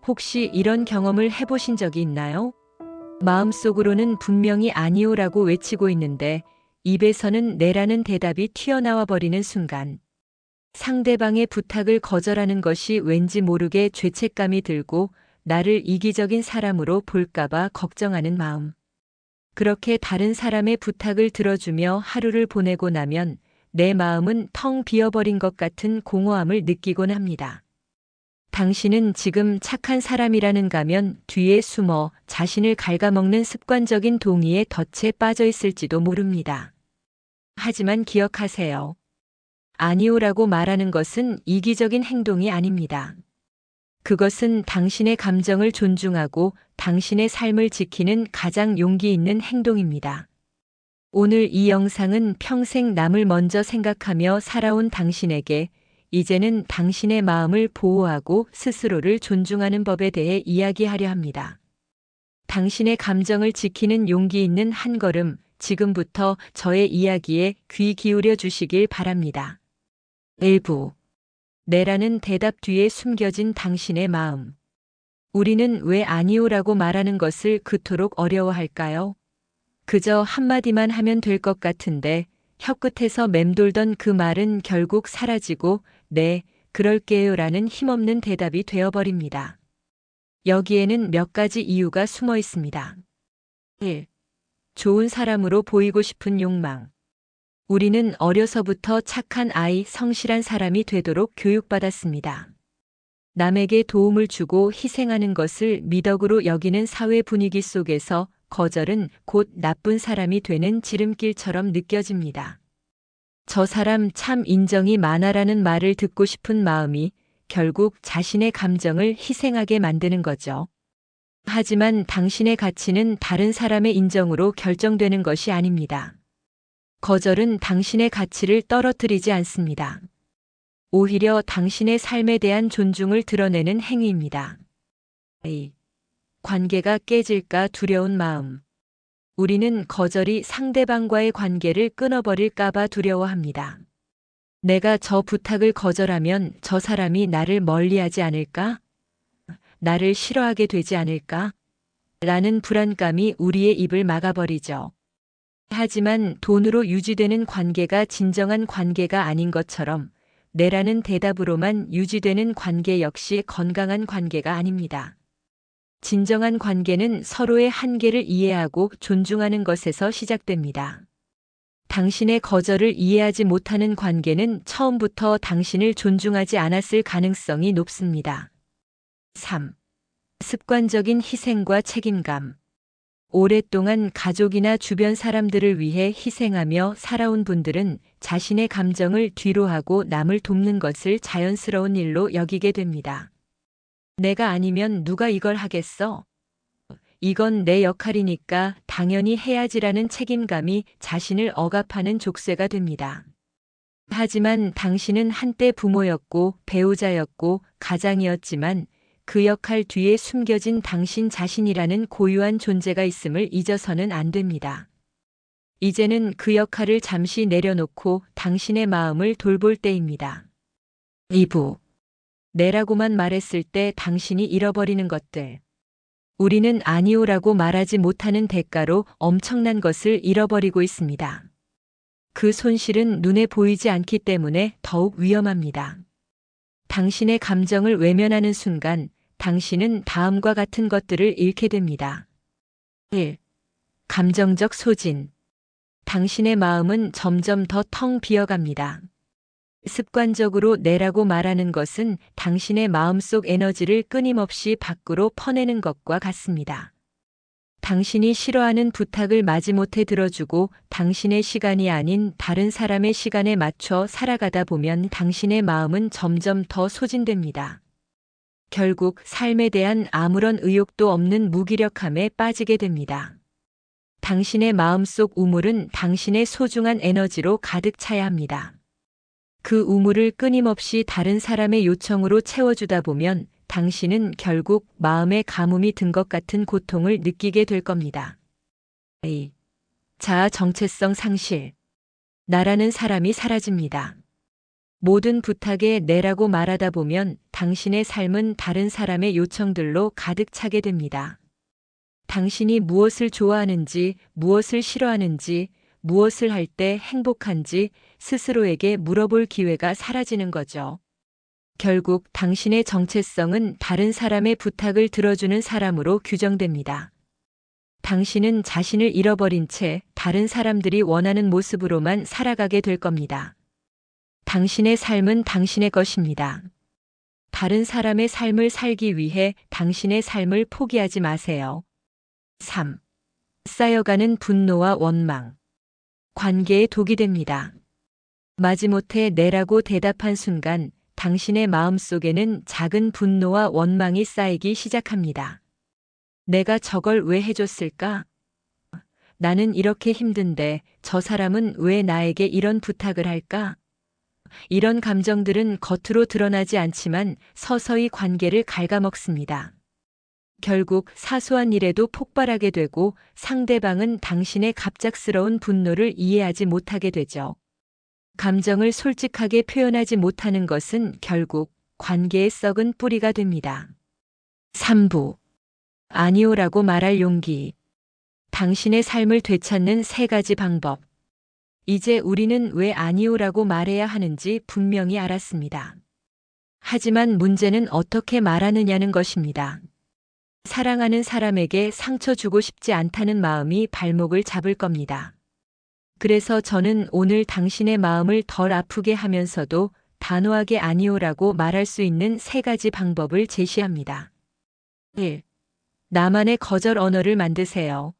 혹시 이런 경험을 해보신 적이 있나요? 마음속으로는 분명히 아니오라고 외치고 있는데 입에서는 네라는 대답이 튀어나와 버리는 순간 상대방의 부탁을 거절하는 것이 왠지 모르게 죄책감이 들고 나를 이기적인 사람으로 볼까봐 걱정하는 마음. 그렇게 다른 사람의 부탁을 들어주며 하루를 보내고 나면 내 마음은 텅 비어버린 것 같은 공허함을 느끼곤 합니다. 당신은 지금 착한 사람이라는 가면 뒤에 숨어 자신을 갉아먹는 습관적인 동의에 덫에 빠져 있을지도 모릅니다. 하지만 기억하세요. 아니오라고 말하는 것은 이기적인 행동이 아닙니다. 그것은 당신의 감정을 존중하고 당신의 삶을 지키는 가장 용기 있는 행동입니다. 오늘 이 영상은 평생 남을 먼저 생각하며 살아온 당신에게 이제는 당신의 마음을 보호하고 스스로를 존중하는 법에 대해 이야기하려 합니다. 당신의 감정을 지키는 용기 있는 한 걸음, 지금부터 저의 이야기에 귀 기울여 주시길 바랍니다. 일부. 네라는 대답 뒤에 숨겨진 당신의 마음. 우리는 왜 아니오라고 말하는 것을 그토록 어려워할까요? 그저 한마디만 하면 될 것 같은데 혀끝에서 맴돌던 그 말은 결국 사라지고 네, 그럴게요라는 힘없는 대답이 되어버립니다. 여기에는 몇 가지 이유가 숨어 있습니다. 1. 좋은 사람으로 보이고 싶은 욕망. 우리는 어려서부터 착한 아이, 성실한 사람이 되도록 교육받았습니다. 남에게 도움을 주고 희생하는 것을 미덕으로 여기는 사회 분위기 속에서 거절은 곧 나쁜 사람이 되는 지름길처럼 느껴집니다. 저 사람 참 인정이 많아라는 말을 듣고 싶은 마음이 결국 자신의 감정을 희생하게 만드는 거죠. 하지만 당신의 가치는 다른 사람의 인정으로 결정되는 것이 아닙니다. 거절은 당신의 가치를 떨어뜨리지 않습니다. 오히려 당신의 삶에 대한 존중을 드러내는 행위입니다. 관계가 깨질까 두려운 마음. 우리는 거절이 상대방과의 관계를 끊어버릴까봐 두려워합니다. 내가 저 부탁을 거절하면 저 사람이 나를 멀리하지 않을까? 나를 싫어하게 되지 않을까? 라는 불안감이 우리의 입을 막아버리죠. 하지만 돈으로 유지되는 관계가 진정한 관계가 아닌 것처럼 네라는 대답으로만 유지되는 관계 역시 건강한 관계가 아닙니다. 진정한 관계는 서로의 한계를 이해하고 존중하는 것에서 시작됩니다. 당신의 거절을 이해하지 못하는 관계는 처음부터 당신을 존중하지 않았을 가능성이 높습니다. 3. 습관적인 희생과 책임감. 오랫동안 가족이나 주변 사람들을 위해 희생하며 살아온 분들은 자신의 감정을 뒤로하고 남을 돕는 것을 자연스러운 일로 여기게 됩니다. 내가 아니면 누가 이걸 하겠어? 이건 내 역할이니까 당연히 해야지라는 책임감이 자신을 억압하는 족쇄가 됩니다. 하지만 당신은 한때 부모였고 배우자였고 가장이었지만 그 역할 뒤에 숨겨진 당신 자신이라는 고유한 존재가 있음을 잊어서는 안 됩니다. 이제는 그 역할을 잠시 내려놓고 당신의 마음을 돌볼 때입니다. 2부. 네라고만 말했을 때 당신이 잃어버리는 것들. 우리는 아니오라고 말하지 못하는 대가로 엄청난 것을 잃어버리고 있습니다. 그 손실은 눈에 보이지 않기 때문에 더욱 위험합니다. 당신의 감정을 외면하는 순간 당신은 다음과 같은 것들을 잃게 됩니다. 1. 감정적 소진. 당신의 마음은 점점 더 텅 비어갑니다. 습관적으로 내라고 말하는 것은 당신의 마음속 에너지를 끊임없이 밖으로 퍼내는 것과 같습니다. 당신이 싫어하는 부탁을 마지못해 들어주고 당신의 시간이 아닌 다른 사람의 시간에 맞춰 살아가다 보면 당신의 마음은 점점 더 소진됩니다. 결국 삶에 대한 아무런 의욕도 없는 무기력함에 빠지게 됩니다. 당신의 마음속 우물은 당신의 소중한 에너지로 가득 차야 합니다. 그 우물을 끊임없이 다른 사람의 요청으로 채워주다 보면 당신은 결국 마음에 가뭄이 든 것 같은 고통을 느끼게 될 겁니다. 자아 정체성 상실. 나라는 사람이 사라집니다. 모든 부탁에 네라고 말하다 보면 당신의 삶은 다른 사람의 요청들로 가득 차게 됩니다. 당신이 무엇을 좋아하는지, 무엇을 싫어하는지, 무엇을 할 때 행복한지 스스로에게 물어볼 기회가 사라지는 거죠. 결국 당신의 정체성은 다른 사람의 부탁을 들어주는 사람으로 규정됩니다. 당신은 자신을 잃어버린 채 다른 사람들이 원하는 모습으로만 살아가게 될 겁니다. 당신의 삶은 당신의 것입니다. 다른 사람의 삶을 살기 위해 당신의 삶을 포기하지 마세요. 3. 쌓여가는 분노와 원망. 관계에 독이 됩니다. 마지못해 네라고 대답한 순간 당신의 마음속에는 작은 분노와 원망이 쌓이기 시작합니다. 내가 저걸 왜 해줬을까? 나는 이렇게 힘든데 저 사람은 왜 나에게 이런 부탁을 할까? 이런 감정들은 겉으로 드러나지 않지만 서서히 관계를 갉아먹습니다. 결국 사소한 일에도 폭발하게 되고 상대방은 당신의 갑작스러운 분노를 이해하지 못하게 되죠. 감정을 솔직하게 표현하지 못하는 것은 결국 관계의 썩은 뿌리가 됩니다. 3부. 아니오라고 말할 용기. 당신의 삶을 되찾는 3가지 방법. 이제 우리는 왜 아니오라고 말해야 하는지 분명히 알았습니다. 하지만 문제는 어떻게 말하느냐는 것입니다. 사랑하는 사람에게 상처 주고 싶지 않다는 마음이 발목을 잡을 겁니다. 그래서 저는 오늘 당신의 마음을 덜 아프게 하면서도 단호하게 아니오라고 말할 수 있는 3가지 방법을 제시합니다. 1. 나만의 거절 언어를 만드세요.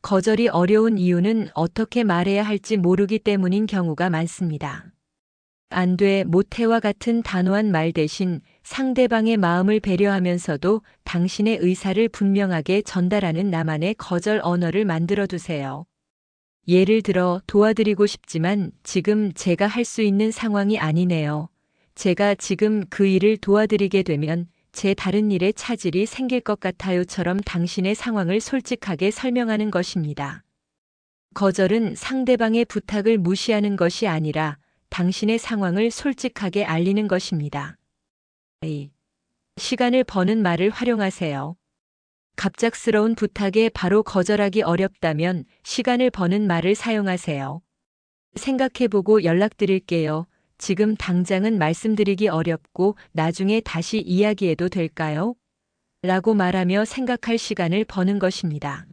거절이 어려운 이유는 어떻게 말해야 할지 모르기 때문인 경우가 많습니다. 안 돼, 못해와 같은 단호한 말 대신 상대방의 마음을 배려하면서도 당신의 의사를 분명하게 전달하는 나만의 거절 언어를 만들어 두세요. 예를 들어 도와드리고 싶지만 지금 제가 할 수 있는 상황이 아니네요. 제가 지금 그 일을 도와드리게 되면 제 다른 일에 차질이 생길 것 같아요처럼 당신의 상황을 솔직하게 설명하는 것입니다. 거절은 상대방의 부탁을 무시하는 것이 아니라 당신의 상황을 솔직하게 알리는 것입니다. 2. 시간을 버는 말을 활용하세요. 갑작스러운 부탁에 바로 거절하기 어렵다면 시간을 버는 말을 사용하세요. 생각해보고 연락드릴게요. 지금 당장은 말씀드리기 어렵고 나중에 다시 이야기해도 될까요? 라고 말하며 생각할 시간을 버는 것입니다.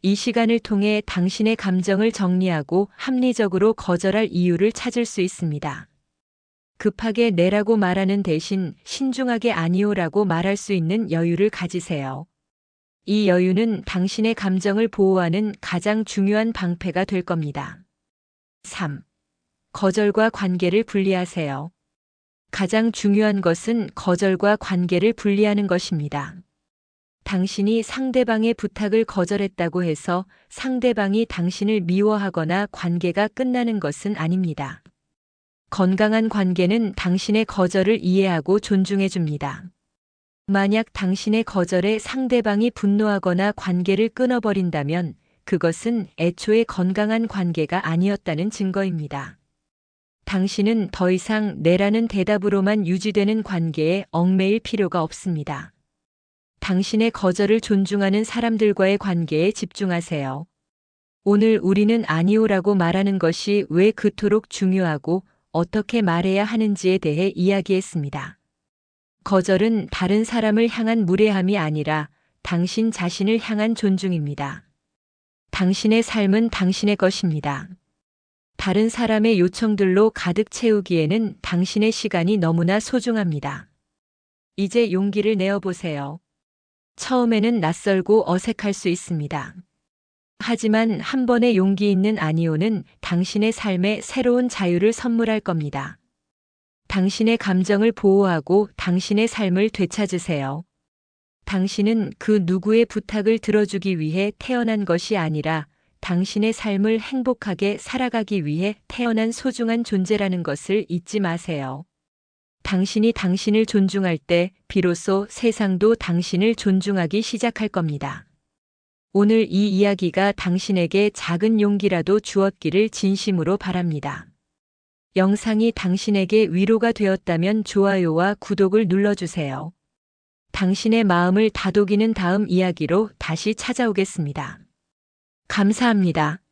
이 시간을 통해 당신의 감정을 정리하고 합리적으로 거절할 이유를 찾을 수 있습니다. 급하게 네라고 말하는 대신 신중하게 아니오라고 말할 수 있는 여유를 가지세요. 이 여유는 당신의 감정을 보호하는 가장 중요한 방패가 될 겁니다. 3. 거절과 관계를 분리하세요. 가장 중요한 것은 거절과 관계를 분리하는 것입니다. 당신이 상대방의 부탁을 거절했다고 해서 상대방이 당신을 미워하거나 관계가 끝나는 것은 아닙니다. 건강한 관계는 당신의 거절을 이해하고 존중해 줍니다. 만약 당신의 거절에 상대방이 분노하거나 관계를 끊어버린다면 그것은 애초에 건강한 관계가 아니었다는 증거입니다. 당신은 더 이상 네라는 대답으로만 유지되는 관계에 얽매일 필요가 없습니다. 당신의 거절을 존중하는 사람들과의 관계에 집중하세요. 오늘 우리는 아니오라고 말하는 것이 왜 그토록 중요하고 어떻게 말해야 하는지에 대해 이야기했습니다. 거절은 다른 사람을 향한 무례함이 아니라 당신 자신을 향한 존중입니다. 당신의 삶은 당신의 것입니다. 다른 사람의 요청들로 가득 채우기에는 당신의 시간이 너무나 소중합니다. 이제 용기를 내어보세요. 처음에는 낯설고 어색할 수 있습니다. 하지만 한 번의 용기 있는 아니오는 당신의 삶에 새로운 자유를 선물할 겁니다. 당신의 감정을 보호하고 당신의 삶을 되찾으세요. 당신은 그 누구의 부탁을 들어주기 위해 태어난 것이 아니라 당신의 삶을 행복하게 살아가기 위해 태어난 소중한 존재라는 것을 잊지 마세요. 당신이 당신을 존중할 때 비로소 세상도 당신을 존중하기 시작할 겁니다. 오늘 이 이야기가 당신에게 작은 용기라도 주었기를 진심으로 바랍니다. 영상이 당신에게 위로가 되었다면 좋아요와 구독을 눌러주세요. 당신의 마음을 다독이는 다음 이야기로 다시 찾아오겠습니다. 감사합니다.